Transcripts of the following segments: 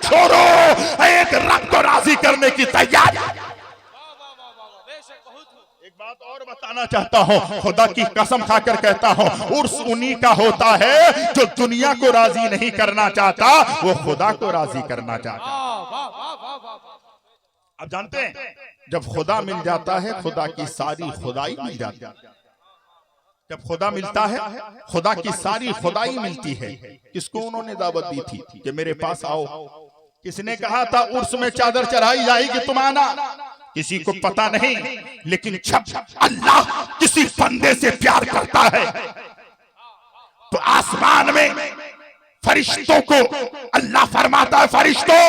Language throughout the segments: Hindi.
छोड़ो, एक रब को राजी करने की तैयारी। एक बात और बताना चाहता हूँ, खुदा की कसम खाकर कहता हूँ, उर्स उन्हीं का होता है जो दुनिया को राजी नहीं करना चाहता, वो खुदा को राजी करना चाहता। आप जानते हैं जब खुदा मिल जाता है, खुदा की सारी खुदाई मिल जाती है। जब खुदा मिलता है, खुदा की सारी खुदाई मिलती है। किसको उन्होंने दावत दी थी कि मेरे पास आओ? किसने कहा था उर्स में चादर चढ़ाई जाएगी, तुम आना? किसी को पता नहीं, लेकिन जब अल्लाह किसी बंदे से प्यार करता है तो आसमान में फरिश्तों को अल्लाह फरमाता है, फरिश्तों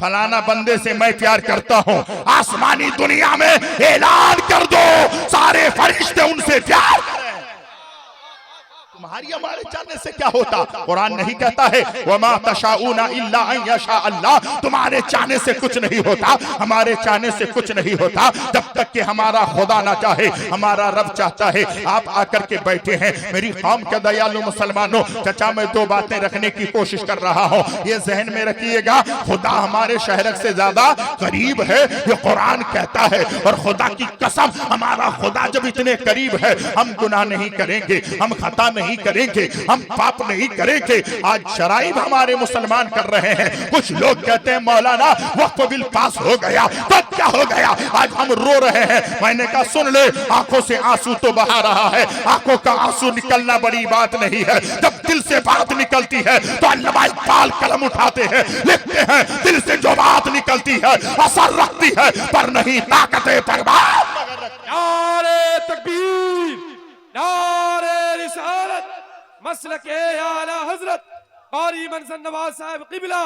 फलाना बंदे से मैं प्यार करता हूं, आसमानी दुनिया में ऐलान कर दो, सारे फरिश्ते उनसे प्यार करें। तुम्हारी हमारे चाहने से क्या होता? कुरान नहीं कहता है वमा तशाऊना इल्ला अन यशा अल्लाह, तुम्हारे चाहने से कुछ नहीं होता, हमारे चाहने से कुछ नहीं होता, जब तक कि हमारा खुदा ना चाहे, हमारा रब चाहता है। आप आकर के बैठे हैं, मेरी कौम के दयालु मुसलमानों, चचा मैं दो बातें रखने की कोशिश कर रहा हूं, ये जहन में रखिएगा, खुदा हमारे शहर से ज्यादा करीब है, ये कुरान कहता है। और खुदा की कसम, हमारा खुदा जब इतने करीब है, हम गुनाह नहीं करेंगे, हम खता नहीं करेंगे, हम पाप नहीं करेंगे। आज शराइब हमारे मुसलमान कर रहे हैं। कुछ लोग कहते हैं मौलाना वक्फ बिल पास हो गया तो क्या हो गया, आज हम रो रहे हैं। मैंने कहा सुन ले, आंखों से आंसू तो बहा रहा है, आंखों का आंसू निकलना बड़ी बात नहीं है। जब दिल से बात निकलती है तो अल्लामा इकबाल कलम उठाते हैं, लिखते हैं, दिल से जो बात निकलती है असर रखती है, पर नहीं ताकते परवाह। नारे तकबीर, नारे रिसालत, मसलके आला हजरत कारी मंजर नवाज साहब क़िबला।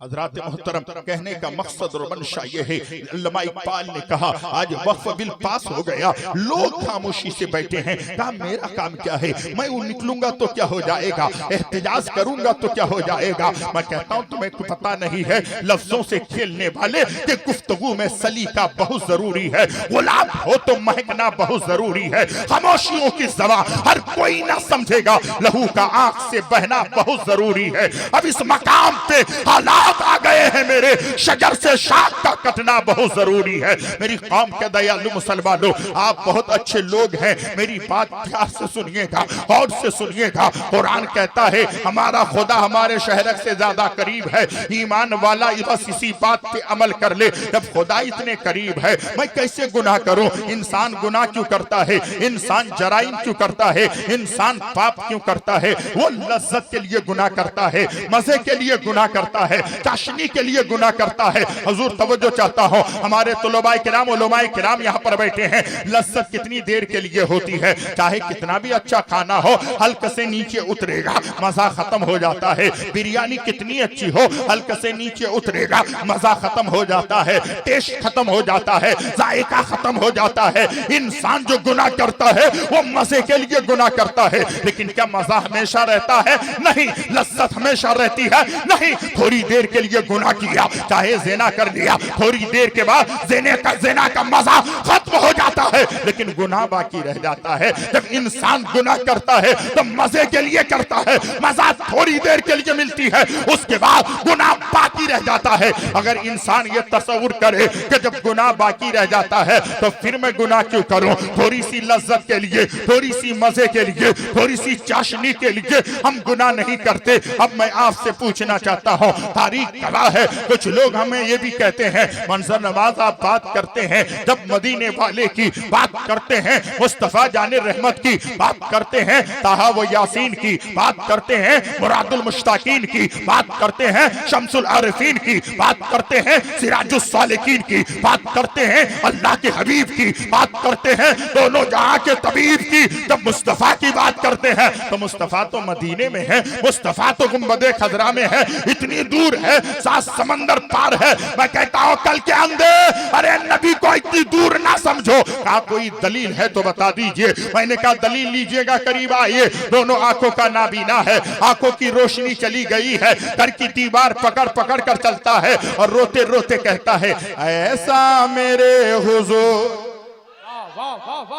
हज़रात मोहतरम, कहने का मकसद और मंशा ये है, अल्लामा इकबाल ने कहा आज वक्फ बिल पास हो गया, लोग खामोशी से बैठे हैं, कहा मेरा काम क्या है, मैं निकलूंगा तो क्या हो जाएगा, एहतजाज करूंगा तो क्या हो जाएगा। मैं कहता हूं तुम्हें पता नहीं है, लफ्जों से खेलने वाले के गुफ्तगू में सलीका बहुत जरूरी है, गुलाब हो तो महकना बहुत जरूरी है। खामोशियों की दवा हर कोई ना समझेगा, लहू का आंख से बहना बहुत जरूरी है। अब इस मकाम पे हालात आ गए हैं मेरे, शजर से शाख का कटना बहुत जरूरी है। मेरी कौम के दयालु मुसलमानों, आप बहुत अच्छे लोग हैं, मेरी बात प्यार से सुनिएगा और से सुनिएगा। कुरान कहता है हमारा खुदा हमारे शहर से ज्यादा करीब है। ईमान वाला बस इसी बात पे अमल कर ले, जब खुदा इतने करीब है मैं कैसे गुनाह करूं? इंसान गुनाह क्यों करता है? इंसान जराइम क्यों करता है? इंसान पाप क्यों करता है? वो लज्जत के लिए गुनाह करता है, मजे के लिए गुनाह करता है, चाशनी के लिए गुनाह करता है। हुजूर तवज्जो चाहता हूं, हमारे तुलबाए किराम उलमाए किराम यहाँ पर बैठे हैं। लज्जत कितनी देर के लिए होती है? चाहे कितना भी अच्छा खाना हो, हल्क से नीचे उतरेगा मजा खत्म हो जाता है। बिरयानी कितनी अच्छी हो, हल्क से नीचे उतरेगा मजा खत्म हो जाता है, टेस्ट खत्म हो जाता है, जायका खत्म हो जाता है। इंसान जो गुनाह करता है वो मजे के लिए गुनाह करता है, लेकिन क्या मजा हमेशा रहता है? नहीं। लज्जत हमेशा रहती है? नहीं। थोड़ी देर के लिए गुनाह किया, चाहे ज़िना कर लिया, थोड़ी देर के बाद ज़िना का मजा खत्म हो जाता है, लेकिन गुनाह बाकी रह जाता है। जब इंसान गुनाह करता है तो मजे के लिए करता है, मजा थोड़ी देर के लिए मिलती है, उसके बाद गुनाह बाकी रह जाता है। अगर इंसान ये तसव्वुर करे कि जब गुनाह बाकी रह जाता है तो फिर मैं गुनाह क्यों करूं? थोड़ी सी लज्जत के लिए, थोड़ी सी मजे के लिए, थोड़ी सी चाशनी के लिए हम गुनाह नहीं करते। अब मैं आपसे पूछना चाहता हूं, तारीख गवाह है, कुछ लोग हमें ये भी कहते हैं, मंजर नवाज आप बात करते हैं, जब मदीने वाले की बात करते हैं, मुस्तफा जाने रहमत की बात करते हैं, ताहा व यासीन की बात करते हैं, मुरादुल मुश्ताकीन की बात करते हैं, शम्सुल आरिफीन की बात करते हैं, सिराजुस सालिकीन की बात करते हैं, अल्लाह के हबीब की बात करते हैं, दोनों जहां के तबीब की जब मुस्तफा की बात करते हैं तो मुस्तफा तो मदीने में है, मुस्तफा तो गुंबदे खजरा में है, इतनी दूर है, 7 समंदर पार है। मैं कहता हूं कल के अंधे, अरे नबी को इतनी दूर ना समझो। कहा कोई दलील है तो बता दीजिए। मैंने कहा दलील लीजिएगा, करीब आइए। दोनों आंखों का नाबीना है, आंखों की रोशनी चली गई है, घर की दीवार पकड़ पकड़ कर चलता है और रोते रोते कहता है ऐसा मेरे हुजूर,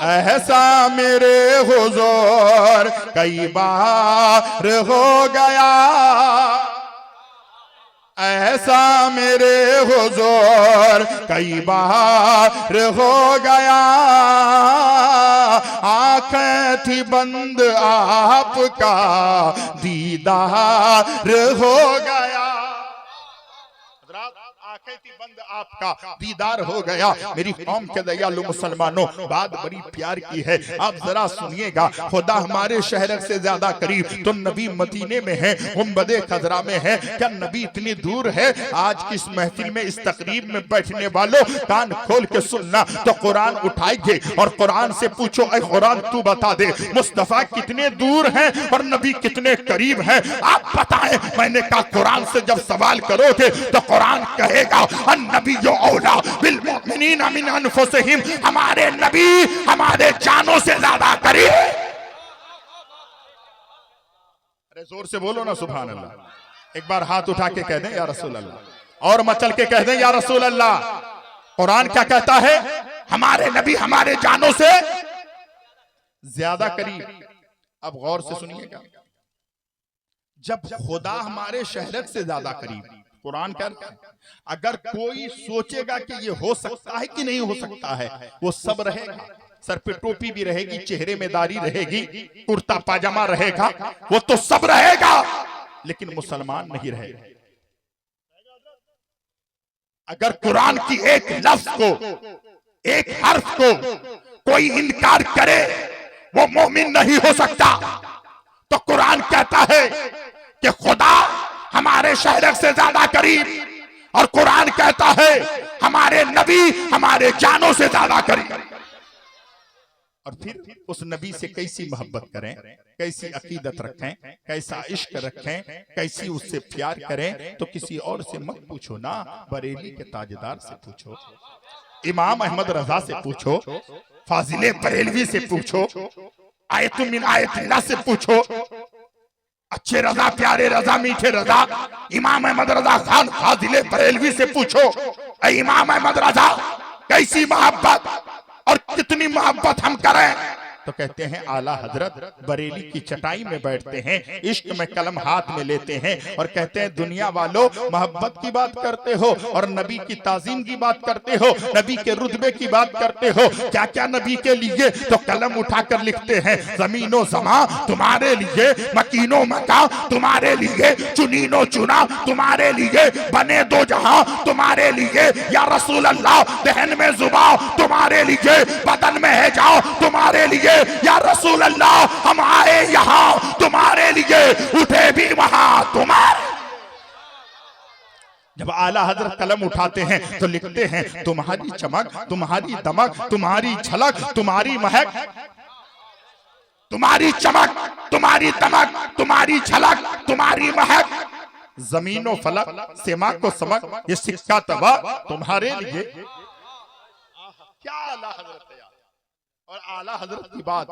ऐसा मेरे हुजूर कई बार हो गया, ऐसा मेरे हुजूर कई बार हो गया, आंखें थी बंद आपका दीदार हो गया। आंखें थी बंद आपका दीदार हो गया। मेरी कौम के दयालु मुसलमानों, बात बड़ी प्यार की है, आप जरा सुनिएगा। खुदा हमारे शहर से ज्यादा करीब तो नबी मदीने में है, गुंबदे खजरा में है, क्या नबी इतनी दूर है? आज की इस महफिल में, इस तकरीब में बैठने वालों, कान खोल के सुनना। तो कुरान उठाइए और कुरान से पूछो, ऐ कुरान तू बता दे मुस्तफा कितने दूर है और नबी कितने करीब है? आप बताएं। मैंने कहा कुरान से जब सवाल करोगे तो कुरान कहेगा अन्नबी जो औला बिल मुमिनीना मिन अनफुसिहिम, हमारे नबी हमारे जानों से ज्यादा करीब। अरे जोर से बोलो ना सुभान अल्लाह। एक बार हाथ उठा के कह दें या रसूल अल्लाह, और मचल के कह दें या रसूल अल्लाह। कुरान क्या कहता है? हमारे नबी हमारे जानों से ज्यादा करीब। अब गौर से सुनिएगा, जब खुदा हमारे शहर से ज्यादा करीब, कुरान कहता है अगर कोई सोचेगा कि ये हो सकता है कि नहीं हो सकता है, वो सब रहेगा, सर पे टोपी भी रहेगी, चेहरे में दाढ़ी रहेगी, कुर्ता पाजामा रहेगा, वो तो सब रहेगा, लेकिन मुसलमान नहीं रहेगा। अगर कुरान की एक लफ्ज को, एक हर्फ को कोई इनकार करे, वो मोमिन नहीं हो सकता। तो कुरान कहता है कि खुदा हमारे शहर से ज्यादा करीब, और कुरान कहता है हमारे नबी हमारे जानों से ज्यादा करीब। और फिर उस नबी से कैसी मोहब्बत करें, कैसी अकीदत रखें, कैसा इश्क रखें, कैसी उससे प्यार करें, तो किसी और से मत पूछो ना, बरेली के ताजदार से पूछो, इमाम अहमद रजा से पूछो, फाजिले बरेलवी से पूछो, आयतुम मिन आयतिल्लाह से पूछो, अच्छे रजा, प्यारे रजा, मीठे रजा इमाम अहमद रजा खान फाजिले बरेलवी से पूछो, ऐ इमाम अहमद रजा कैसी मोहब्बत और कितनी मोहब्बत हम करें? तो कहते हैं आला हजरत बरेली की चटाई में बैठते हैं, इश्क में कलम हाथ में लेते हैं और कहते हैं दुनिया वालों मोहब्बत की बात करते हो और नबी की ताजीम की बात करते हो, नबी के रुतबे की बात करते हो, क्या क्या नबी के लिए? तो कलम उठाकर लिखते हैं जमीनो जमा तुम्हारे लिए, मकीनो मका तुम्हारे लिए, चुनीनो चुना तुम्हारे लिए, बने दो जहां तुम्हारे लिए, या रसूल अल्लाह दहन में जुबा तुम्हारे लिए, बदन में है जाओ तुम्हारे लिए, या रसूल अल्लाह हम आए यहां तुम्हारे लिए, उठे भी वहां तुम्हारे। जब आला हजरत कलम उठाते हैं तो लिखते हैं तुम्हारी चमक, तुम्हारी दमक, तुम्हारी झलक, तुम्हारी महक, तुम्हारी चमक, तुम्हारी दमक, तुम्हारी झलक, तुम्हारी महक, जमीनो फलक सेमा को समक, ये सिक्का तबा तुम्हारे लिए। क्या आला हजरत है। और आला हजरत की बात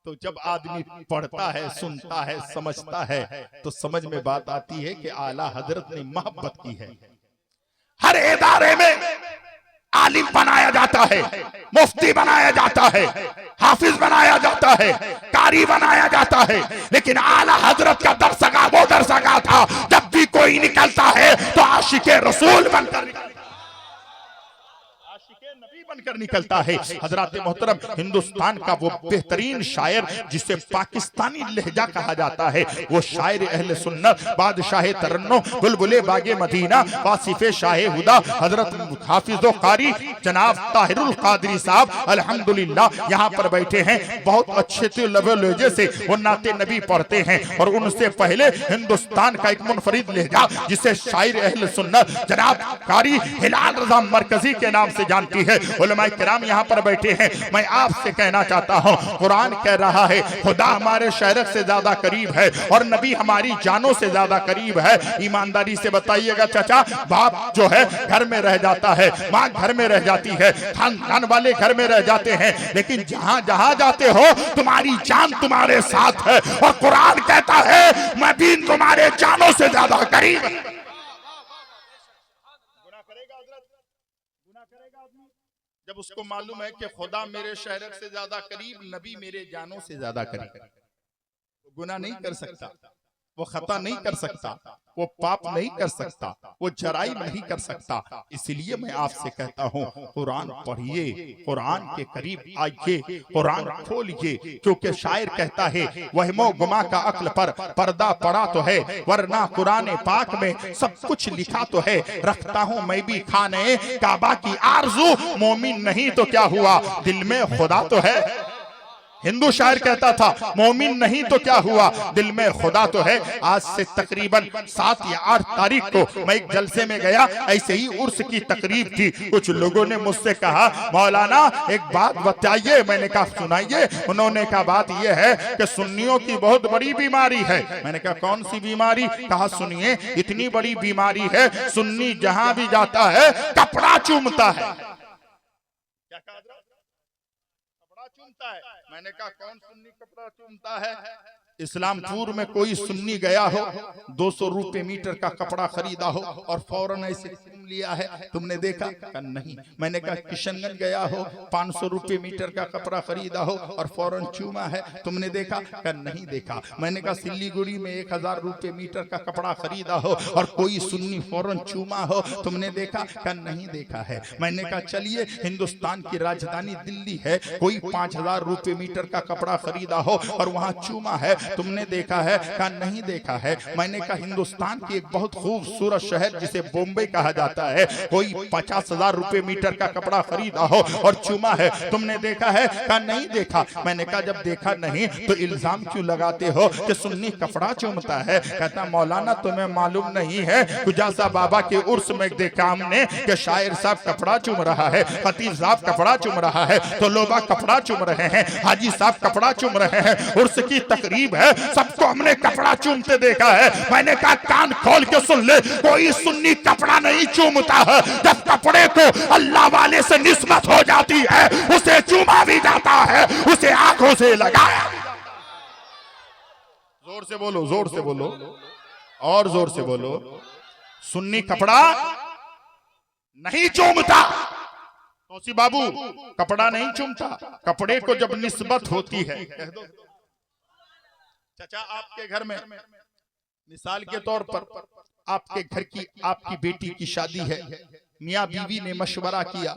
तो जब आदमी पढ़ता है, सुनता है, समझता है, तो समझ में बात आती है कि आला हजरत ने मोहब्बत की है। हर इदारे में आलिम बनाया जाता है, मुफ्ती बनाया जाता है, हाफिज बनाया जाता है, कारी बनाया जाता है, लेकिन आला हजरत का दरसगा वो दरसगा था जब भी कोई निकलता है तो आशिके रसूल बनकर बनकर निकलता है। हजरत मोहतरम हिंदुस्तान का वो बेहतरीन शायर जिसे पाकिस्तानी लहजा कहा जाता है, वो शायर अहले सुन्नत, बादशाह तरन्नुम, बुलबुले बागे मदीना, वासिफे शाह हुदा, हजरत हाफिज कारी जनाब ताहिरुल कादरी साहब अल्हम्दुलिल्लाह यहाँ पर बैठे हैं। बहुत अच्छे लहजे से वो नाते नबी पढ़ते हैं। और उनसे पहले हिंदुस्तान का एक मुनफरिद लहजा जिसे शायर अहले सुन्नत जनाब कारी हिलाल रजा मरकजी के नाम से जानती है, उलमाए किराम यहाँ पर बैठे हैं। मैं आपसे कहना चाहता हूँ, कुरान कह रहा है खुदा हमारे शहर से ज्यादा करीब है और नबी हमारी जानों से ज्यादा करीब है। ईमानदारी से बताइएगा चाचा, बाप जो है घर में रह जाता है, माँ घर में रह जाती है, खानदान वाले घर में रह जाते हैं, लेकिन जहाँ जहाँ जाते हो तुम्हारी जान तुम्हारे साथ है। और कुरान कहता है मैं भी तुम्हारे जानों से ज्यादा करीब। जब उसको मालूम है कि खुदा मेरे शहर से ज्यादा करीब, नबी मेरे जानों से ज्यादा करीब, तो गुनाह नहीं कर सकता। वो खता नहीं कर सकता, वो पाप नहीं कर सकता, वो जराइम नहीं कर सकता। इसलिए मैं आपसे कहता हूँ कुरान पढ़िए, कुरान के करीब आइए, कुरान खोलिए, क्योंकि शायर कहता है वहमो गुमा का अक्ल पर पर्दा पड़ा तो है, वरना कुरान पाक में सब कुछ लिखा तो है। रखता हूँ मैं भी खाने काबा की आरज़ू, मोमिन नहीं तो क्या हुआ, दिल में खुदा तो है। हिंदू शायर कहता था मोमिन नहीं तो क्या हुआ, दिल में खुदा तो है। आज से तकरीबन 7 या 8 तारीख को मैं एक जलसे में गया, ऐसे ही उर्स की तकरीब थी। कुछ लोगों ने मुझसे कहा मौलाना एक बात बताइए, मैंने कहा सुनाइए। उन्होंने कहा बात यह है कि सुन्नियों की बहुत बड़ी बीमारी है। मैंने कहा कौन सी बीमारी? कहा सुनिए, इतनी बड़ी बीमारी है सुन्नी जहां भी जाता है कपड़ा चूमता है। क्या कहा? कपड़ा चूमता है। मैंने कहा कौन सुन्नी कपड़ा चूमता है? इस्लामपुर में कोई सुन्नी गया हो, 200 रुपए मीटर का कपड़ा खरीदा हो और फौरन ऐसे चूम लिया है, तुमने देखा? कहा नहीं। मैंने कहा किशनगंज गया हो, 500 रुपए मीटर का कपड़ा खरीदा हो और फौरन चूमा है, तुमने देखा? कहा नहीं देखा। मैंने कहा सिल्लीगुड़ी में 1000 रुपए मीटर का कपड़ा खरीदा हो और कोई सुन्नी फौरन चूमा हो, तुमने देखा? कहा नहीं देखा है। मैंने कहा चलिए हिंदुस्तान की राजधानी दिल्ली है, कोई 5000 रुपए मीटर का कपड़ा खरीदा हो और वहां चूमा है, तुमने देखा है? कहा नहीं देखा है। मैंने कहा हिंदुस्तान की एक बहुत खूबसूरत शहर जिसे बॉम्बे कहा जाता है, कोई 50,000 रुपए मीटर का कपड़ा खरीदा हो और चूमा है, तुमने देखा है? कहा नहीं देखा। मैंने कहा जब देखा नहीं तो इल्जाम क्यों लगाते हो कि सुन्नी कपड़ा चूमता है? कहता मौलाना तुम्हें मालूम नहीं है, खुजासा बाबा के उर्स में देखा हमने कि शायर साहब कपड़ा चूम रहा है, खतीब साहब कपड़ा चूम रहा है, तो लोग कपड़ा चूम रहे हैं, हाजी साहब कपड़ा चूम रहे हैं, उर्स की तकरीब है, सबको हमने कपड़ा चूमते देखा है। मैंने कहा कान खोल के सुन ले, कोई सुन्नी कपड़ा नहीं चूमता है। जब कपड़े को अल्लाह वाले से निस्बत हो जाती है, उसे चूमा भी जाता है, उसे आंखों से लगाया। जोर से बोलो, जोर से बोलो, और जोर से बोलो। सुन्नी कपड़ा नहीं चूमता। तोसी बाबू कपड़ा नहीं चूमता। कपड़े को जब निस्बत होती है, कह दो चाचा आपके घर में मिसाल के तौर पर आपके घर की आपकी बेटी की शादी है, मियाँ बीवी ने मशवरा किया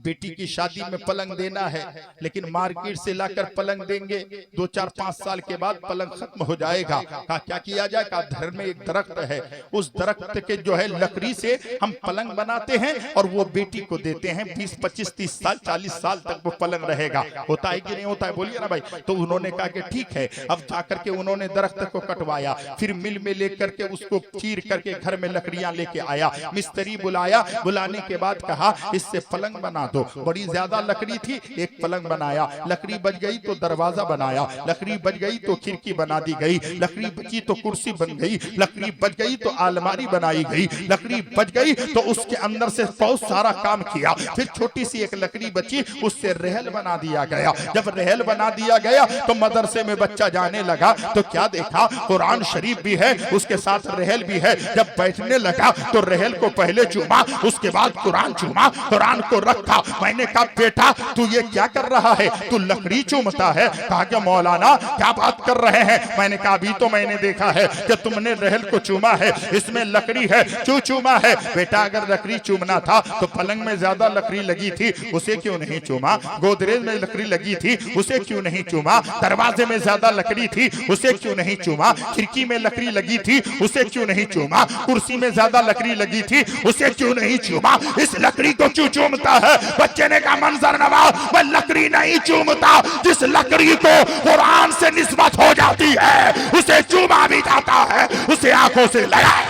बेटी की शादी में पलंग देना है, लेकिन मार्केट से लाकर पलंग देंगे, 2-4-5 साल के बाद पलंग खत्म हो जाएगा। कहा क्या किया जाए? कहा घर में एक दरख्त है, उस दरख्त के जो है लकड़ी से हम पलंग बनाते हैं और वो बेटी को देते हैं, 20-25-30 साल 40 साल तक वो पलंग रहेगा। होता है कि नहीं होता है? बोलिए ना भाई। तो उन्होंने कहा कि ठीक है। अब जाकर के उन्होंने दरख्त को कटवाया, फिर मिल में लेकर के उसको चीर करके घर में लकड़ियां लेके आया, मिस्त्री बुलाया, बुलाने के बाद कहा इससे पलंग बना दो। बड़ी ज्यादा लकड़ी थी, एक पलंग बनाया, लकड़ी बच गई तो दरवाजा बनाया, लकड़ी बच गई तो खिड़की बना दी गई, लकड़ी बची तो कुर्सी बन गई, लकड़ी बच गई तो अलमारी बनाई गई, लकड़ी बच गई तो उसके अंदर से बहुत सारा काम किया। फिर छोटी सी एक लकड़ी बची, उससे रहल बना दिया गया। जब रहल बना दिया गया तो मदरसे में बच्चा जाने लगा तो क्या देखा? कुरान शरीफ भी है, उसके साथ रहल भी है। जब बैठने लगा तो रहल को पहले चूमा, उसके बाद कुरान चूमा, कुरान को रखा। मैंने कहा बेटा तू ये क्या कर रहा है? तू लकड़ी चूमता है? कहा कि मौलाना क्या बात कर रहे हैं? मैंने कहा अभी तो मैंने देखा है कि तुमने रहल को चूमा है, इसमें लकड़ी है, क्यों चूमा है? बेटा अगर लकड़ी चूमना था तो पलंग में ज्यादा लकड़ी लगी थी, उसे क्यों नहीं चूमा? गोदरेज में लकड़ी लगी थी, उसे क्यों नहीं चूमा? दरवाजे में ज्यादा लकड़ी थी, उसे क्यों नहीं चूमा? खिड़की में लकड़ी लगी थी, उसे क्यों नहीं चूमा? कुर्सी में ज्यादा लकड़ी लगी थी, उसे क्यों नहीं चूमा? इस लकड़ी को क्यों चूमता है? बच्चे ने कहा मंजर नवाज, मैं लकड़ी नहीं चूमता, जिस लकड़ी को कुरान से निस्बत हो जाती है उसे चूमा भी जाता है, उसे आंखों से लगाए।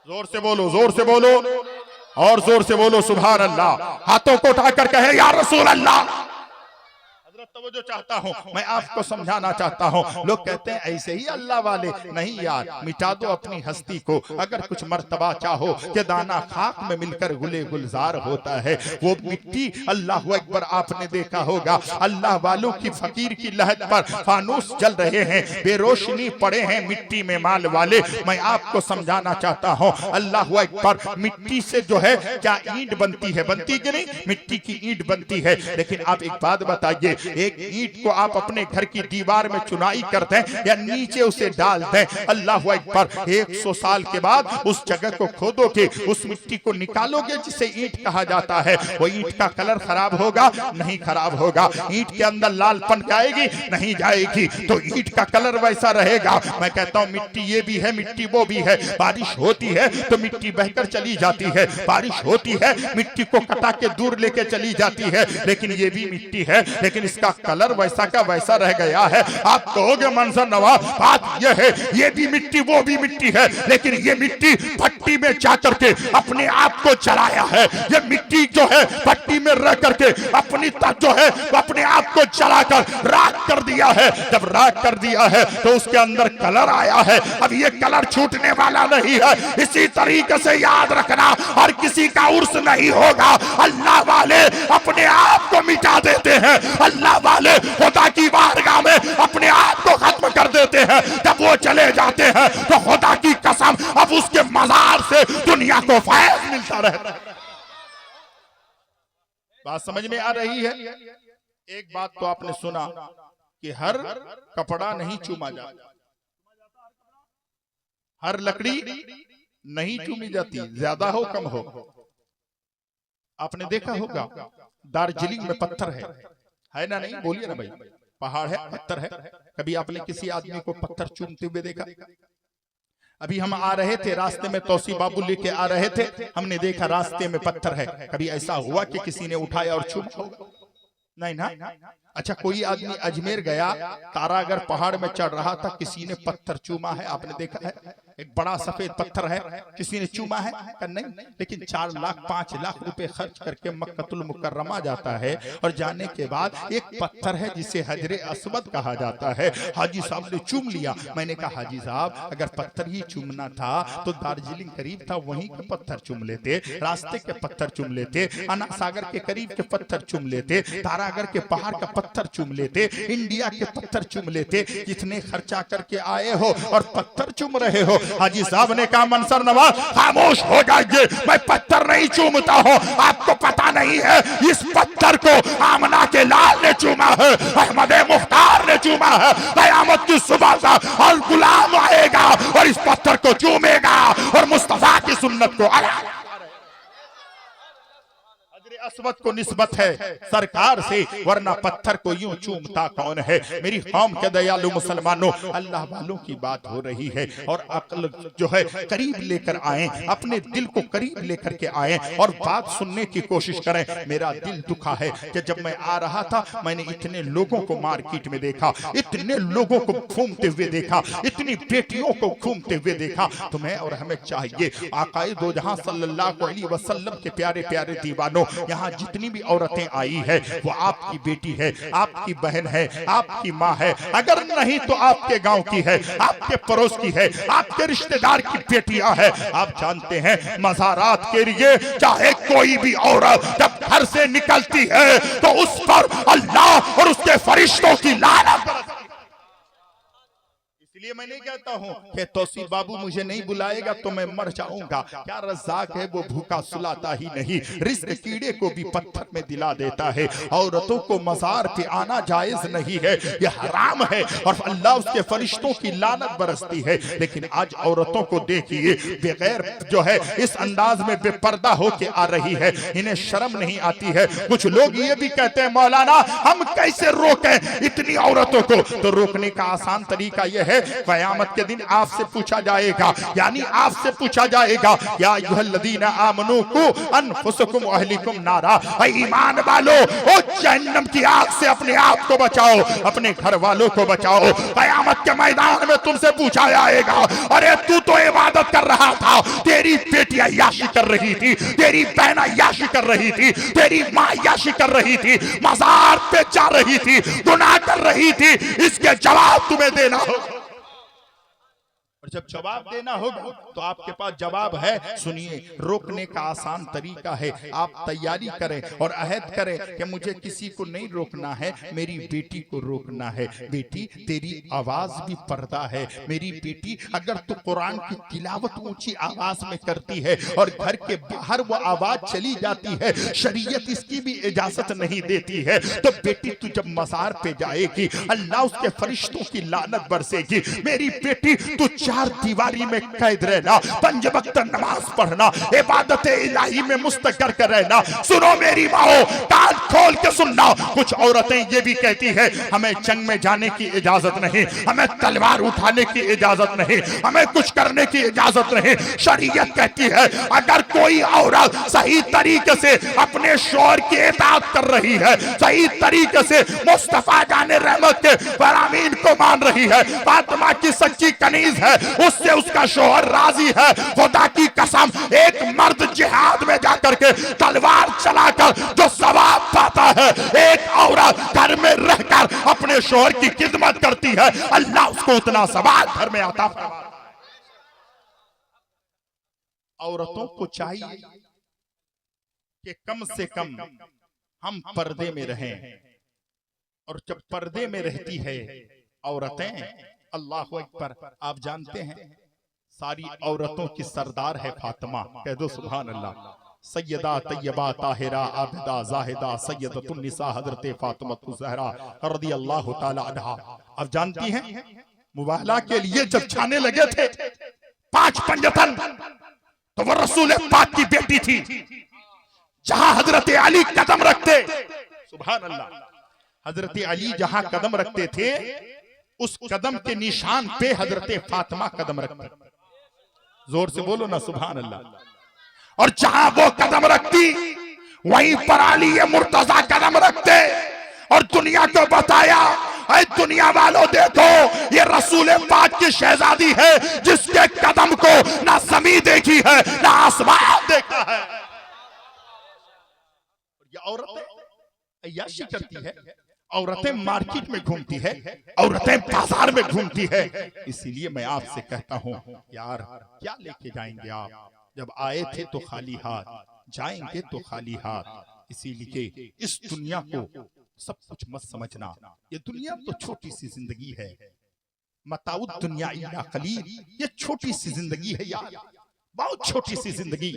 जोर से बोलो, जोर से बोलो, और जोर से बोलो सुभान अल्लाह। हाथों को उठाकर कहे या रसूल अल्लाह। तो जो चाहता हूं मैं आपको समझाना चाहता हूं, लोग कहते हैं ऐसे ही अल्लाह वाले, नहीं यार, मिटा दो अपनी हस्ती को। अगर कुछ मर्तबा चाहो कि दाना खाक में मिलकर गुले गुलजार होता है, वो मिट्टी अल्लाह अकबर आपने देखा होगा, अल्लाह वालों की फकीर की लहद पर फानूस जल रहे हैं, बेरोशनी पड़े हैं मिट्टी में माल वाले। मैं आपको समझाना चाहता हूं अल्लाह अकबर, मिट्टी से जो है क्या ईंट बनती है? बनती कि नहीं? मिट्टी की ईंट बनती है। लेकिन आप एक बात बताइए, एक ईंट को आप अपने घर की दीवार में चुनाई कर दें या नीचे उसे डाल दें, अल्लाह अकबर, 100 साल के बाद उस जगह को खोदोगे, उस मिट्टी को निकालोगे जिसे ईंट कहा जाता है, वो ईंट का कलर खराब होगा? नहीं खराब होगा। ईंट के अंदर लालपन जाएगी? नहीं जाएगी। तो ईंट का कलर वैसा रहेगा। मैं कहता हूं मिट्टी ये भी है, मिट्टी वो भी है। बारिश होती है तो मिट्टी बहकर चली जाती है, बारिश होती है मिट्टी को कटा के दूर लेके चली जाती है, लेकिन ये भी मिट्टी है, लेकिन इसका कलर वैसा का वैसा रह गया है। आप कहोगे मंजर नवाज, बात यह है ये भी मिट्टी वो भी मिट्टी है, लेकिन ये मिट्टी भट्टी में जा करके अपने आप को जलाया है। ये मिट्टी जो है भट्टी में रह करके अपनी जो है अपने आप को जलाकर राख कर दिया है। जब राख कर दिया है तो उसके अंदर कलर आया है। अब ये कलर छूटने वाला नहीं है। इसी तरीके से याद रखना, हर किसी का उर्स नहीं होगा। अल्लाह वाले अपने आप को मिटा देते हैं, अल्लाह वाले खुदा की बारगाह में अपने आप को खत्म कर देते हैं। जब वो चले जाते हैं तो खुदा की कसम अब उसके मजार से दुनिया को फैज मिलता रहता है। बात समझ में आ रही है? एक बात तो आपने सुना कि हर कपड़ा नहीं चूमा जाता, हर लकड़ी नहीं चूमी जाती, ज्यादा हो कम हो। आपने देखा होगा दार्जिलिंग में पत्थर है ना? नहीं बोलिए ना भाई, पहाड़ है, पत्थर है। कभी आपने किसी आदमी को पत्थर चूमते हुए देखा? अभी हम आ रहे थे, रास्ते में तौसी बाबू लेके आ रहे थे, हमने देखा रास्ते में पत्थर है। कभी ऐसा हुआ कि किसी ने उठाया और चूमा होगा? नहीं ना। अच्छा, कोई आदमी अजमेर गया, तारागढ़ पहाड़ में चढ़ रहा था, किसी ने पत्थर चूमा है? आपने देखा है? एक बड़ा सफेद पत्थर है, किसी ने चूमा है? नहीं। लेकिन 4 लाख 5 लाख रुपए खर्च करके मक्कतुल मुकर्रमा जाता है, और जाने के बाद एक पत्थर है जिसे हजरे अस्वद कहा जाता है, हाजी साहब ने चूम लिया। मैंने कहा हाजी साहब, अगर पत्थर ही चूमना था तो दार्जिलिंग करीब था, वहीं के पत्थर चूम लेते, रास्ते के पत्थर चूम लेते, अन्ना सागर के करीब के पत्थर चूम लेते, तारागढ़ के पहाड़ का पत्थर चूम लेते, इंडिया के पत्थर चूम लेते। जितने खर्चा करके आए हो और पत्थर चूम रहे हो। हाजी साहब ने कहा मंसर नवाज खामोश हो जाइए, मैं पत्थर नहीं चूमता हूं। आपको पता नहीं है इस पत्थर को आमना के लाल ने चूमा है, अहमद मुख्तार ने चूमा है। कयामत की सुबह का और गुलाम आएगा और इस पत्थर को चूमेगा और मुस्तफा की सुन्नत को अस्वद को निस्बत है सरकार से, वरना पत्थर को यूं चूमता कौन है? मेरी कौम के दयालु मुसलमानों, अल्लाह वालों की बात हो रही है, और अक्ल जो है करीब लेकर आए, अपने दिल को करीब लेकर के आए और बात सुनने की कोशिश करें। मेरा दिल दुखा है कि जब मैं आ रहा था मैंने इतने लोगों को मार्केट में देखा, इतने लोगों को घूमते हुए देखा, इतनी बेटियों को घूमते हुए देखा। तो मैं और हमें चाहिए आकाए दो जहां सल्लल्लाहु अलैहि वसल्लम के प्यारे प्यारे दीवानों, यहाँ जितनी भी औरतें आई है वो आपकी बेटी है, आपकी बहन है, आपकी माँ है, अगर नहीं तो आपके गांव की है, आपके पड़ोस की है, आपके रिश्तेदार की बेटियां है। आप जानते हैं मज़ारात के लिए चाहे कोई भी औरत जब घर से निकलती है तो उस पर अल्लाह और उसके फरिश्तों की लानत। इसलिए मैं नहीं कहता हूं कि तौसीफ बाबू मुझे नहीं बुलाएगा तो मैं मर जाऊंगा। क्या रज़्ज़ाक़ है, वो भूखा सुलाता ही नहीं, रिज़्क़ कीड़े को भी पत्थर में दिला देता है। औरतों को मज़ार पे आना जायज नहीं है, यह हराम है और अल्लाह उसके फरिश्तों की लानत बरसती है। लेकिन आज औरतों को देखिए बगैर जो है इस अंदाज में बेपर्दा होके आ रही है, इन्हें शर्म नहीं आती है। कुछ लोग ये भी कहते हैं मौलाना हम कैसे रोकें इतनी औरतों को? तो रोकने का आसान तरीका यह है, क़यामत के दिन आपसे पूछा जाएगा, यानी आपसे पूछा जाएगा या अय्युहल्लज़ीना आमनू कू अनफुसकुम व अहलिकुम नारा, ईमान वालो ओ जहन्नम की आग से अपने आप को बचाओ, अपने घर वालों को बचाओ। क़यामत के मैदान में तुमसे पूछा जाएगा, अरे तू तो इबादत कर रहा था, तेरी बेटी अय्याशी कर रही थी, तेरी बहन अय्याशी कर रही थी, तेरी माँ अय्याशी कर रही थी, मज़ार पे जा रही थी, गुनाह कर रही थी, इसके जवाब तुम्हें देना हो। और जब जवाब देना होगा तो आपके पास जवाब है। सुनिए, रोकने का आसान तरीका है, आप तैयारी करें और अहद करें कि मुझे किसी को नहीं रोकना है, मेरी बेटी को रोकना है। बेटी, तेरी आवाज भी पर्दा है। मेरी बेटी, अगर तू कुरान की तिलावत ऊंची आवाज में करती है और घर के बाहर वो आवाज चली जाती है, शरीयत इसकी भी इजाजत नहीं देती है, तो बेटी तू जब मज़ार पे जाएगी अल्लाह उसके फरिश्तों की लानत बरसेगी। मेरी बेटी, तू चार दीवारी में कैद रहना, 5 वक्त नमाज पढ़ना, इबादत इलाही में मुस्तकर कर रहना। सुनो मेरी माओ, कान खोल के सुनना। कुछ औरतें ये भी कहती है हमें जंग में जाने की इजाजत नहीं, हमें तलवार उठाने की इजाजत नहीं, हमें कुछ करने की इजाजत नहीं। शरीयत कहती है अगर कोई औरत सही तरीके से अपने शौहर की इताअत कर रही है, सही तरीके से मुस्तफा जाने रहमत के फरामीन को मान रही है, फातिमा की सच्ची कनीज है, उससे उसका शौहर राजी है, खुदा की कसम एक मर्द जिहाद में जाकर के तलवार चलाकर जो सवाब पाता है, एक औरत घर में रहकर अपने शौहर की खिदमत करती है, अल्लाह उसको उतना सवाब घर में आता फरमाता है। औरतों को चाहिए कि कम से कम हम पर्दे में रहें, और जब पर्दे में रहती है औरतें, अल्लाह अकबर, आप जानते हैं सारी औरतों की सरदार है फातिमा। कह दो सुभान अल्लाह। सैयदा तैयबा ताहिरा आबिदा जाहिदा सैयदतुन निसा हजरत फातिमा ज़हरा रज़ियल्लाहु ताला अन्हा। आप जानती हैं मुबाहला के लिए जब छाने लगे थे 5 पंजतन, तो वो रसूल पाक की बेटी थी। जहां हजरत अली कदम रखते, सुभान अल्लाह, हजरत अली जहां कदम रखते थे उस कदम के निशान पे हजरत फातिमा कदम रखती। जोर से बोलो ना सुभान अल्लाह। और जहां वो कदम रखती वहीं पर अली मुर्तजा कदम रखते और दुनिया को बताया, ऐ दुनिया वालों देखो ये रसूल पाक की शहजादी है जिसके कदम को ना जमीन देखी है ना आसमान देखा है। ये औरतें अय्याशी करती है, औरतें मार्केट में घूमती है, औरतें बाजार में घूमती है। इसीलिए मैं आपसे कहता हूं यार, क्या लेके जाएंगे आप? जब आए थे तो खाली हाथ, जाएंगे तो खाली हाथ। इसीलिए इस दुनिया को सब कुछ मत समझना। ये दुनिया तो छोटी सी जिंदगी है, मताउद दुनिया इल्ला कलील, ये छोटी सी जिंदगी है यार, बहुत छोटी सी जिंदगी।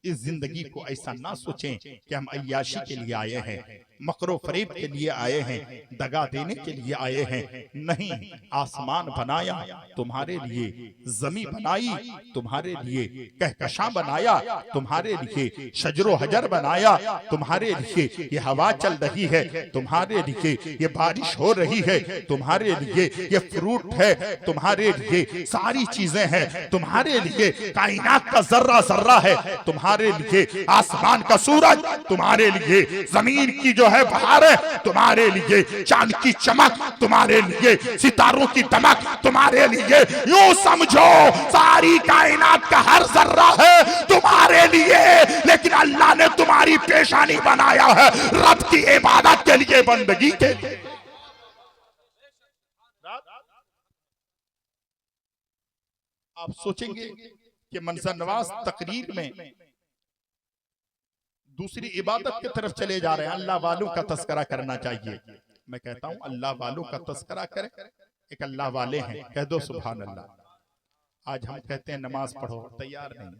इस जिंदगी को ऐसा ना सोचें कि हम अय्याशी के लिए आए हैं, मकरो फरेब के लिए आए हैं, दगा देने के लिए आए हैं। नहीं, आसमान बनाया तुम्हारे लिए, जमी बनाई तुम्हारे लिए, कहकशां बनाया तुम्हारे लिए, शजरो हजर बनाया तुम्हारे लिए, ये हवा चल रही है तुम्हारे लिए, ये बारिश हो रही है तुम्हारे लिए, ये फ्रूट है तुम्हारे लिए, सारी चीजें हैं तुम्हारे लिए, कायनात का जर्रा जर्रा है तुम्हारे लिए, आसमान का सूरज तुम्हारे लिए, जमीन की जो है बहार है तुम्हारे लिए, चांद की चमक तुम्हारे लिए, सितारों की दमक तुम्हारे लिए। यूं समझो सारी कायनात का हर जर्रा है तुम्हारे लिए, लेकिन अल्लाह ने तुम्हारी पेशानी बनाया है रब की इबादत के लिए, बंदगी के लिए। आप सोचेंगे कि मंजर नवाज तकरीर में दूसरी इबादत की तरफ चले जा रहे हैं, अल्लाह वालों का तस्करा करना चाहिए। मैं कहता हूं अल्लाह वालों का तस्करा करें, एक अल्लाह वाले हैं, कह दो सुभान अल्लाह। आज हम कहते हैं नमाज पढ़ो, तैयार नहीं,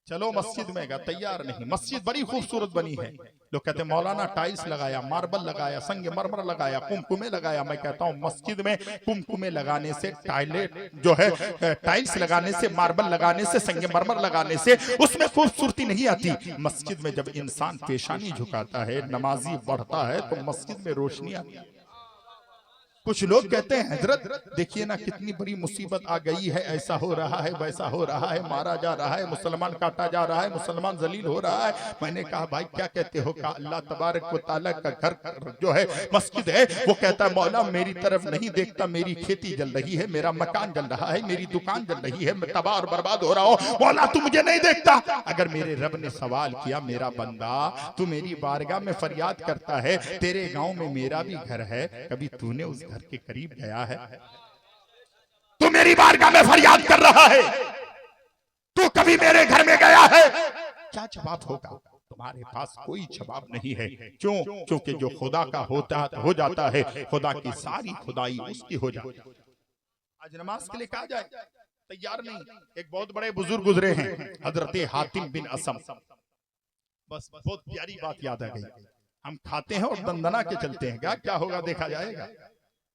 चलो मस्जिद में गया, तैयार नहीं। मस्जिद बड़ी खूबसूरत बनी है, लोग कहते हैं मौलाना टाइल्स लगाया, मार्बल लगाया, संगमरमर लगाया, कुमकुमे लगाया। मैं कहता हूं मस्जिद में कुमकुमे लगाने से, टाइलेट जो है टाइल्स लगाने से, मार्बल लगाने से, संगमरमर लगाने से उसमें खूबसूरती नहीं आती। मस्जिद में जब इंसान पेशानी झुकाता है, नमाजी बढ़ता है, तो मस्जिद में रोशनी आती है। कुछ लोग कहते हैं हजरत देखिए ना कितनी बड़ी मुसीबत आ गई है, ऐसा हो रहा है, वैसा हो रहा है, मारा जा रहा है, मुसलमान काटा जा रहा है, मुसलमान जलील हो रहा है। मैंने कहा भाई क्या कहते हो? कहा अल्लाह तबारक व तआला का घर जो है मस्जिद है, वो कहता है मौला मेरी तरफ नहीं देखता, मेरी खेती जल रही है, मेरा मकान जल रहा है, मेरी दुकान जल रही है, मैं तबाह और बर्बाद हो रहा हूँ, मौला तू मुझे नहीं देखता। अगर मेरे रब ने सवाल किया मेरा बंदा तू मेरी बारगाह में फरियाद करता है, तेरे गाँव में मेरा भी घर है, कभी तूने उस घर के करीब गया है? तू मेरी बारगाह में फरियाद कर रहा है, तू कभी मेरे घर में गया है? क्या जवाब होगा? तुम्हारे पास कोई जवाब नहीं है। क्यों? क्योंकि जो खुदा का हो जाता है, खुदा की सारी खुदाई उसकी हो जाती है। आज नमाज के लिए कहा जाए, तैयार नहीं। एक बहुत बड़े बुजुर्ग गुजरे हैं, हजरत हातिम बिन असम। बस बहुत प्यारी बात याद आ गई। हम खाते हैं और दंदना के चलते हैं, क्या होगा देखा जाएगा।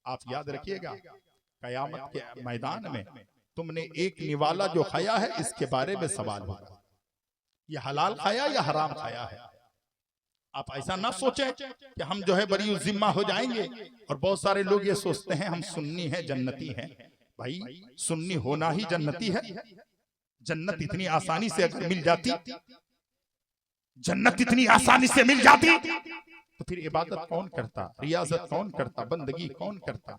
आप याद रखिएगा, कयामत के मैदान में तुमने एक निवाला जो खाया है, इसके बारे में सवाल होगा। ये हलाल खाया या हराम खाया है? आप ऐसा ना सोचें कि हम जो है बरी जिम्मा हो जाएंगे। और बहुत सारे लोग ये सोचते हैं हम सुन्नी हैं, जन्नती हैं। भाई, सुन्नी होना ही जन्नती है? जन्नत इतनी आसानी से अगर मिल जाती, जन्नत इतनी आसानी से मिल जाती, तो फिर इबादत कौन करता, रियाजत कौन करता, बंदगी कौन करता?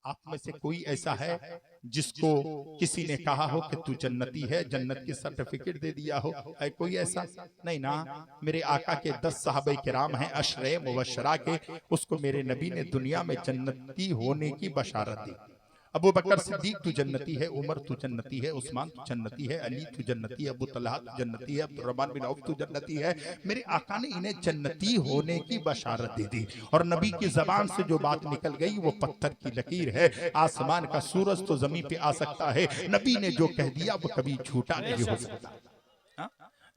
आप में से कोई ऐसा है जिसको किसी ने कहा हो कि तू जन्नती है, जन्नत की सर्टिफिकेट दे दिया हो? है कोई ऐसा? नहीं ना। मेरे आका के 10 सहाबे किराम हैं अशरे मुबशरा के, उसको मेरे नबी ने दुनिया में जन्नती होने की बशारत दी। अबू बकर सिद्दीक तू जन्नती है, उमर तू जन्नती है, उस्मान तू जन्नती है, अली तू जन्नती है, अबू तलहा तू जन्नती है, अब्दुर्रहमान बिन औफ तू जन्नती है। मेरे आका ने इन्हें जन्नती होने की बशारत दे दी। और नबी की जबान से जो बात निकल गई वो पत्थर की लकीर है। आसमान का सूरज तो जमीन पे आ सकता है, नबी ने जो कह दिया वो कभी झूठा नहीं हो सकता।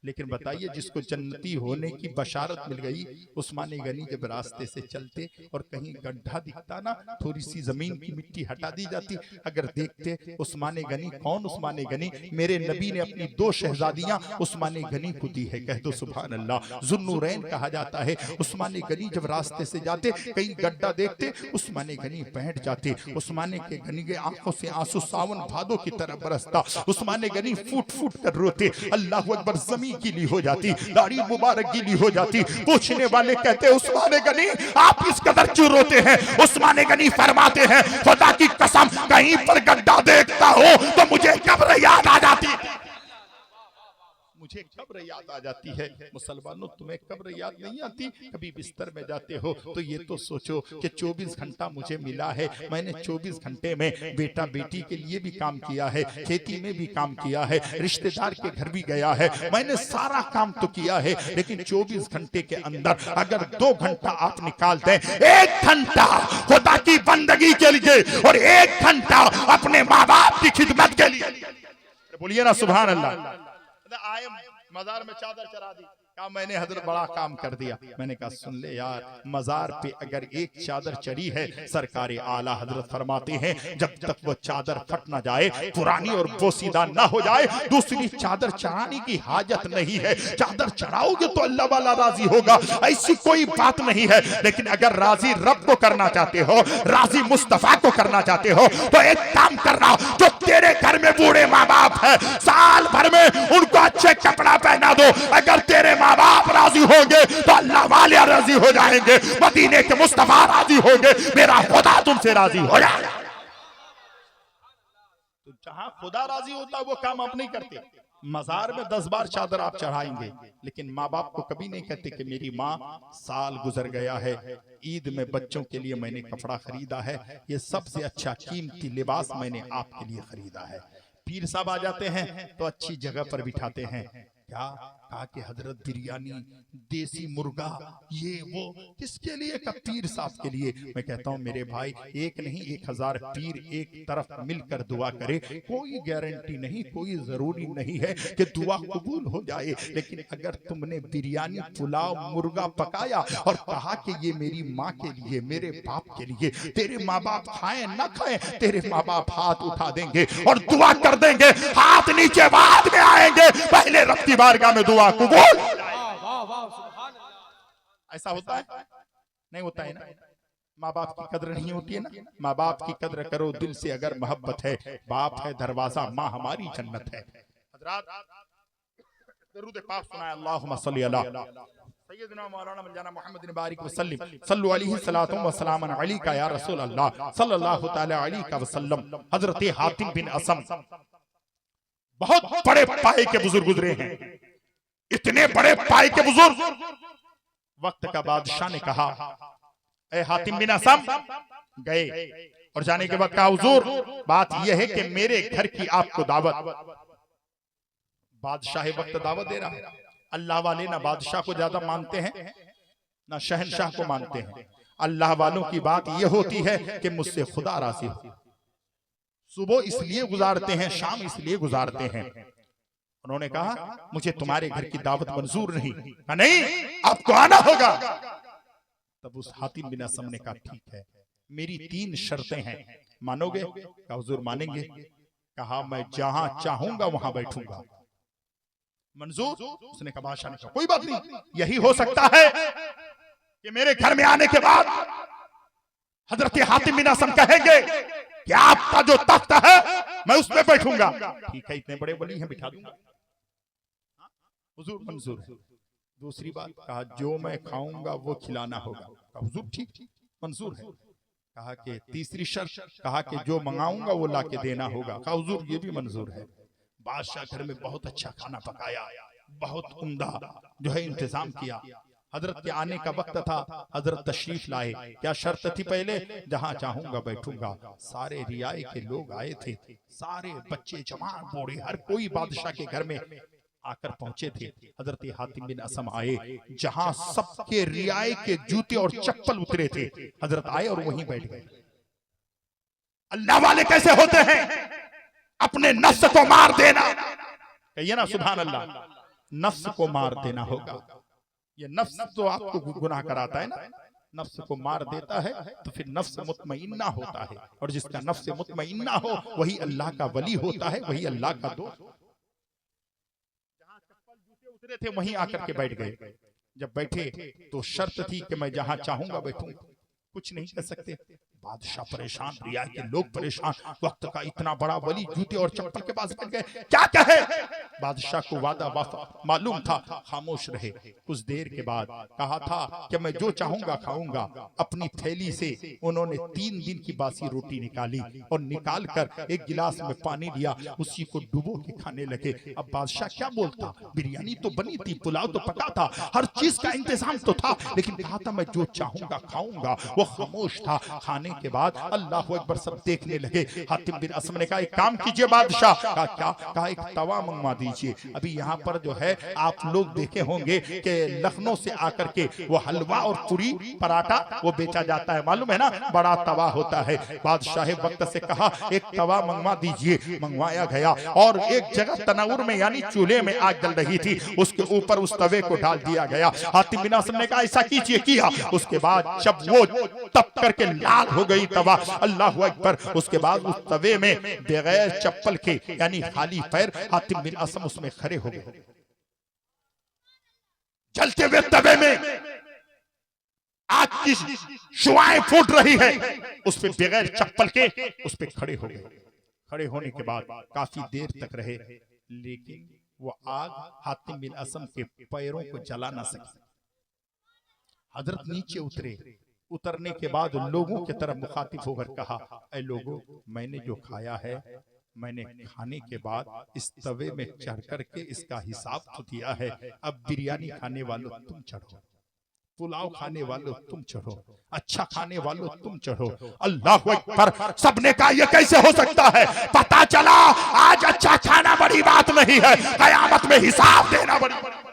लेकिन बताइए, जिसको जन्नती होने की बशारत मिल गई, उस्मान गनी जब रास्ते से चलते और कहीं गड्ढा दिखता ना, थोड़ी सी जमीन की मिट्टी हटा दी जाती, अगर देखते उस्मान गनी, कौन उस्मान गनी? मेरे नबी ने अपनी 2 शहजादियां उस्मान गनी को दी है। कह दो सुभान अल्लाह। जुन्नूरैन कहा जाता है। उस्मान गनी जब रास्ते से जाते, कहीं गड्ढा देखते, उस्मान गनी बैठ जाते। उस्मान के गनी के आंखों से आंसू सावन भादों की तरह बरसता। उस्मान गनी फूट फूट कर रोते। अल्लाह अकबर। जमीन गीली हो जाती, दाढ़ी मुबारक गीली हो जाती। पूछने वाले कहते उस्मान गनी आप इस कदर क्यों रोते हैं? उस्मान गनी फरमाते हैं, खुदा की कसम, कहीं पर गड्ढा देखता हो तो मुझे कब्र याद आ जाती, मुझे कब्र याद आ जाती है। मुसलमानों, तुम्हें कब्र याद नहीं आती? कभी बिस्तर में जाते हो तो ये तो सोचो कि 24 घंटा मुझे मिला है, मैंने 24 घंटे में बेटा बेटी के लिए भी काम किया है, खेती में भी काम किया है, रिश्तेदार के घर भी गया है, मैंने सारा काम तो किया है। लेकिन 24 घंटे के अंदर अगर 2 घंटा आप निकाल दें, 1 घंटा खुदा की बंदगी के लिए और 1 घंटा अपने माँ बाप की खिदमत के लिए, बोलिए ना सुभान अल्लाह। आए मजार में चादर चढ़ा दी, कहा मैंने हजरत बड़ा काम कर दिया। मैंने कहा सुन ले यार, मजार पे अगर एक चादर चढ़ी है, सरकार आला हजरत फरमाते हैं जब तक वो चादर फट ना जाए, पुरानी और बोसीदा ना हो जाए, दूसरी चादर चढ़ाने की हाजत नहीं है। चादर चढ़ाओगे तो अल्लाह वाला राजी होगा, ऐसी कोई बात नहीं है। लेकिन अगर राजी रब को करना चाहते हो, राजी मुस्तफा को करना चाहते हो, तो एक काम करना, जो तेरे घर में बूढ़े माँ बाप है, साल भर में उनको अच्छे कपड़ा पहना दो। अगर तेरे माँ बाप राजी होंगे तो अल्लाह वाले राजी हो जाएंगे, मदीने के मुस्तफा राजी होंगे, मेरा खुदा तुमसे राजी हो जाएगा। तो जहां खुदा राजी होता है वो काम आप नहीं करते। मजार में 10 बार चादर आप चढ़ाएंगे, लेकिन माँ बाप को कभी नहीं कहते कि मेरी माँ साल गुजर गया है, ईद में बच्चों के लिए मैंने कपड़ा खरीदा है, ये सबसे अच्छा कीमती लिबास मैंने आपके लिए खरीदा है। पीर साहब आ जाते हैं तो अच्छी जगह पर बिठाते हैं, क्या कहा कि हजरत बिरयानी, देसी मुर्गा, ये वो किसके लिए? का पीर साहब के लिए। मैं कहता हूँ मेरे भाई, एक नहीं 1000 पीर एक तरफ मिलकर दुआ करे, कोई गारंटी नहीं, कोई जरूरी नहीं है कि दुआ कबूल हो जाए। लेकिन अगर तुमने बिरयानी, पुलाव, मुर्गा पकाया और कहा कि ये मेरी माँ के लिए, मेरे बाप के लिए, तेरे माँ बाप खाएं ना खाएं, तेरे माँ बाप हाथ उठा देंगे और दुआ कर देंगे, हाथ नीचे बाद में आएंगे, पहले रब की बारगाह में दुआ कबूल। ऐसा होता है? नहीं होता है ना। माँ बाप की कदर नहीं होती है ना। माँ बाप की कदर करो दिल से अगर मोहब्बत है, बाप है दरवाजा, माँ हमारी जन्नत है। दरूद पाक सुनाए, अल्लाहुम्मा सल्ली अला सय्यदना मौलाना मौलाना मुहम्मद बारिक वसल्लम सल्लु अलैहि सलातु व सलामन अलैका या रसूल अल्लाह सल्लल्लाहु तआला अलैहि वसल्लम। हजरत हातिम बिन असम बहुत बड़े पाए के बुजुर्ग गुजरे हैं, इतने बड़े पाए के बुजुर्ग। वक्त का बादशाह ने कहा, ए हातिम बिन असम, गए और जाने के बाद कहा हुजूर बात यह है कि मेरे घर की आपको दावत। बादशाह वक्त दावत दे रहा है। अल्लाह वाले ना बादशाह को ज्यादा मानते हैं ना शहनशाह को मानते हैं। अल्लाह वालों की बात यह होती है कि मुझसे खुदा राजी हो। सुबह इसलिए गुजारते हैं, शाम इसलिए गुजारते हैं। उन्होंने कहा मुझे तुम्हारे घर की दावत मंजूर नहीं। कहा नहीं, आपको आना होगा। तब उस हातिम बिन असम ने कहा ठीक है, मेरी 3 शर्तें हैं, मानोगे? कहा हुजूर मानेंगे। कहा मैं जहां चाहूंगा वहां बैठूंगा। मंजूर? उसने कहा बादशाह ने कहा कोई बात नहीं, यही हो सकता है कि मेरे घर में आने के बाद हजरत हातिम बिन असम कहेंगे कि आपका जो तख्त है मैं उस पे बैठूंगा। ठीक है, इतने बड़े वली हैं, बिठा दूंगा। हुजूर मंजूर है। दूसरी बात, कहा जो मैं खाऊंगा वो खिलाना होगा। कहा हुजूर ठीक मंजूर है। कहा कि तीसरी शर्त, कहा कि जो मंगाऊंगा वो लाके देना होगा। कहा हुजूर ये भी मंजूर है। बादशाह घर में बहुत अच्छा खाना पकाया, बहुत उम्दा जो है इंतजाम किया। हजरत के आने का वक्त था, हजरत तशरीफ लाए। क्या शर्त थी पहले? जहां चाहूंगा बैठूंगा। सारे रियाए के लोग आए थे, सारे बच्चे जवान बूढ़े हर कोई बादशाह के घर में आकर पहुंचे थे। हजरत हातिम बिन असम आए, जहां सबके रियाए के जूते और चप्पल उतरे थे, हजरत आए और वहीं बैठ गए। अल्लाह वाले कैसे होते हैं? अपने नफ्स को मार देना। कहिए ना सुभान अल्लाह। नफ्स को मार देना होगा। ये नफ्स तो आपको गुनाह कराता है ना, नफ्स को मार देता है तो फिर नफ्स मुतमइन्ना होता है, और जिसका नफ्स मुतमइन्ना हो वही अल्लाह का वली होता है, वही अल्लाह का दोस्त। जहां चप्पल जूते उतरे थे वहीं आकर के बैठ गए। जब बैठे तो शर्त थी कि मैं जहां चाहूंगा बैठूंगा, कुछ नहीं कर सकते। बादशाह परेशान, रिया के लोग परेशान। वक्त का इतना बड़ा वली जूते और चप्पल के पास बैठ गए, क्या कहे? बादशाह को वादा वाफा मालूम था, खामोश रहे। कुछ देर के बाद कहा था कि मैं जो चाहूंगा खाऊंगा। अपनी थैली से उन्होंने 3 दिन की बासी रोटी निकाली और निकाल कर एक गिलास में पानी लिया, उसी को डुबो के खाने लगे। अब बादशाह क्या बोलता? बिरयानी तो बनी थी, पुलाव तो पका था, हर चीज का इंतजाम तो था, लेकिन कहा था मैं जो चाहूंगा खाऊंगा। वो खामोश था। खाने के बाद अल्लाह अकबर सब देखने लगे। हातिम बिन असम ने कहा एक काम कीजिए बादशाह। कहा क्या? कहा एक तवा मंगवा दीजिए। अभी यहाँ पर जो है आप लोग देखे होंगे कि लखनऊ से आकर के वो हलवा और पूरी पराठा वो बेचा जाता है, मालूम है ना, बड़ा तवा होता है। बादशाह वक्त से कहा एक तवा मंगवा दीजिए। मंगवाया गया और एक जगह तनाउर में यानी चूल्हे में आग जल रही थी, उसके ऊपर उस तवे को डाल दिया गया। हातिम बिन असम ने कहा ऐसा कीजिए। किया। उसके बाद जब वो तप करके लाल हो गई तवा, अल्लाह अकबर, उसके बाद उस तवे में बगैर चप्पल के यानी खाली पैर हातिम बिन असम उसमें खड़े हो गए। जलते हुए तवे में आग की शुआएं फूट रही है, उस पे बगैर चप्पल के उस पे खड़े हो गए। खड़े होने के बाद काफी देर तक रहे, लेकिन वो आग हातिम बिन असम के पैरों को जला ना सकी। हजरत नीचे उतरे। उतरने के बाद लोगों की तरफ मुखातिब होकर कहा ऐ लोगों, मैंने जो खाया है, मैंने खाने के बाद इस तवे में चढ़ करके इसका हिसाब तो दिया है। अब बिरयानी खाने वालों तुम चढ़ो, पुलाव खाने वालों तुम चढ़ो, अच्छा खाने वालों तुम चढ़ो। अल्लाह अकबर। सबने कहा ये कैसे हो सकता है? पता चला आज अच्छा खाना बड़ी बात नहीं है, कयामत में हिसाब देना बड़ी बात।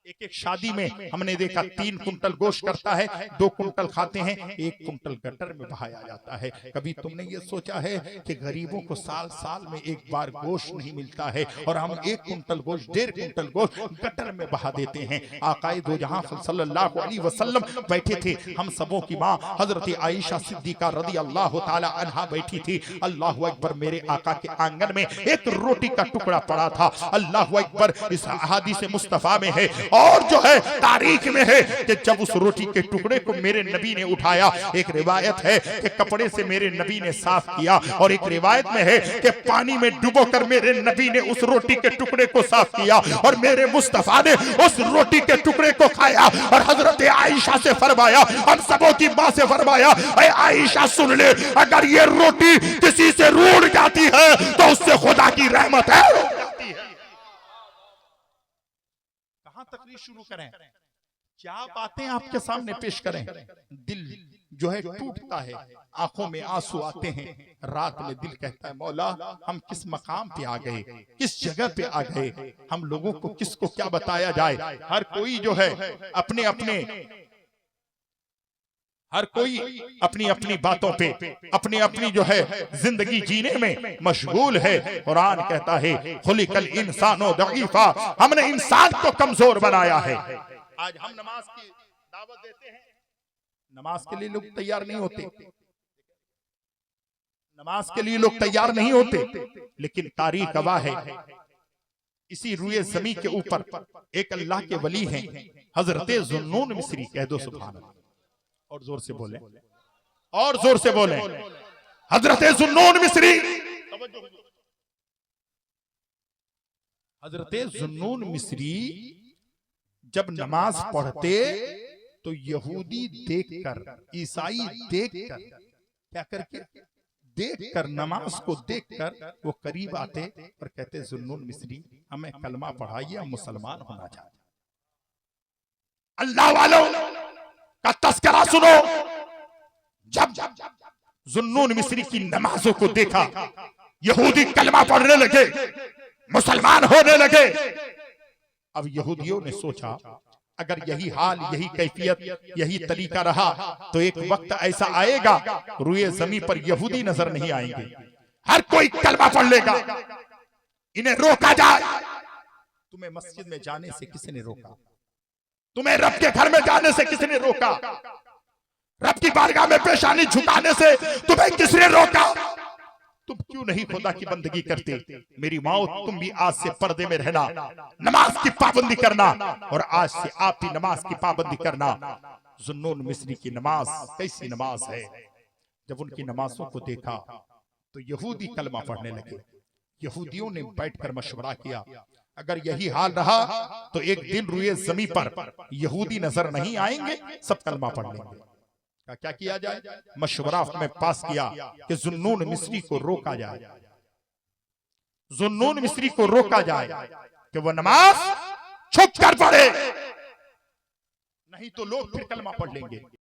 एक एक शादी में हमने देखा 3 कुंटल गोश्त करता है, 2 कुंटल खाते हैं, 1 कुंटल गटर में बहाया जाता है। कभी तुमने ये सोचा है कि गरीबों को साल साल में एक बार गोश्त नहीं मिलता है और हम 1 कुंटल गोश्त 1.5 कुंटल गोश्त गटर में बहा देते हैं। आकाए दो जहां सल्लल्लाहु अलैहि वसल्लम बैठे थे, हम सबों की माँ हजरत आयशा सिद्दीका रदी अल्लाह ताला अन्हा बैठी थी। अल्लाह अकबर। मेरे आका के आंगन में एक रोटी का टुकड़ा पड़ा था। अल्लाह अकबर। इस हदीस मुस्तफा में है और जो है तारीख में है कि जब उस रोटी के टुकड़े को मेरे नबी ने उठाया, एक रिवायत है कि कपड़े से मेरे नबी ने साफ किया और एक रिवायत में है कि पानी में डुबोकर मेरे नबी ने उस रोटी के टुकड़े को साफ किया और मेरे मुस्तफा ने उस रोटी के टुकड़े को खाया और हजरत आयशा से फरमाया, हम सबों की मां से फरमाया, ऐ आयशा सुन ले, अगर ये रोटी किसी से रूठ जाती है तो उससे खुदा की रहमत है। तकरीर शुरू करें। क्या बातें आपके सामने पेश करें। दिल जो है टूटता है, आंखों में आंसू आते हैं। रात में दिल कहता है मौला हम किस मकाम पे आ गए, किस जगह पे आ गए, हम लोगों को किसको क्या बताया जाए। हर कोई जो है अपने अपने हर कोई अपनी अपनी बातों पे अपनी अपनी जो है जिंदगी जीने में मशगूल है। कुरान कहता है खुलिकल इंसानो दईफा, हमने इंसान को कमजोर बनाया है। आज हम नमाज की दावत देते हैं, नमाज के लिए लोग तैयार नहीं होते, नमाज के लिए लोग तैयार नहीं होते, लेकिन तारीख गवाह है इसी रुए ज़मी के ऊपर एक अल्लाह के वली हैं हजरत जुन्नून मिस्री। कह दो सुभान अल्लाह, और जोर से बोले, और जोर से बोले, हजरत जुन्नून मिस्री। हजरत जुन्नून मिस्री जब नमाज पढ़ते तो यहूदी देखकर, ईसाई देखकर, क्या करके देखकर, नमाज को देखकर वो करीब आते और कहते जुन्नून मिस्री हमें कलमा पढ़ाइए, हम मुसलमान होना चाहते। अल्लाह वालों का तस्करा सुनो। जब जुन्नून मिस्री की नमाजों को देखा, यहूदी कलमा पढ़ने लगे, मुसलमान होने लगे। अब यहूदियों ने सोचा अगर यही हाल, यही कैफियत, यही तरीका रहा तो एक वक्त ऐसा आएगा रुए ज़मीन पर यहूदी नजर नहीं आएंगे, हर कोई कलमा पढ़ लेगा, इन्हें रोका जाए। तुम्हें मस्जिद में जाने से किसने रोका? तुम्हें रब के घर में जाने से किसने रोका? रब की बारगाह में पेशानी झुकाने से तुम्हें किसने रोका? तुम क्यों नहीं खुदा की बंदगी करते? मेरी माओ तुम भी आज से पर्दे में रहना, नमाज की पाबंदी करना, और आज से आप भी नमाज की पाबंदी करना। जुन्नून मिस्री की नमाज कैसी नमाज है। जब उनकी नमाजों को देखा तो यहूदी कलमा पढ़ने लगे। यहूदियों ने बैठकर मशवरा किया अगर यही हाल रहा तो एक दिन रुए ज़मीन पर यहूदी नजर नहीं आएंगे, सब कलमा पढ़ लेंगे। क्या किया जाए? मशवरा में पास किया कि जुन्नून मिस्री को रोका जाए, जुन्नून मिस्री को रोका जाए कि वह नमाज छुप कर पढ़े, नहीं तो लोग फिर कलमा पढ़ लेंगे।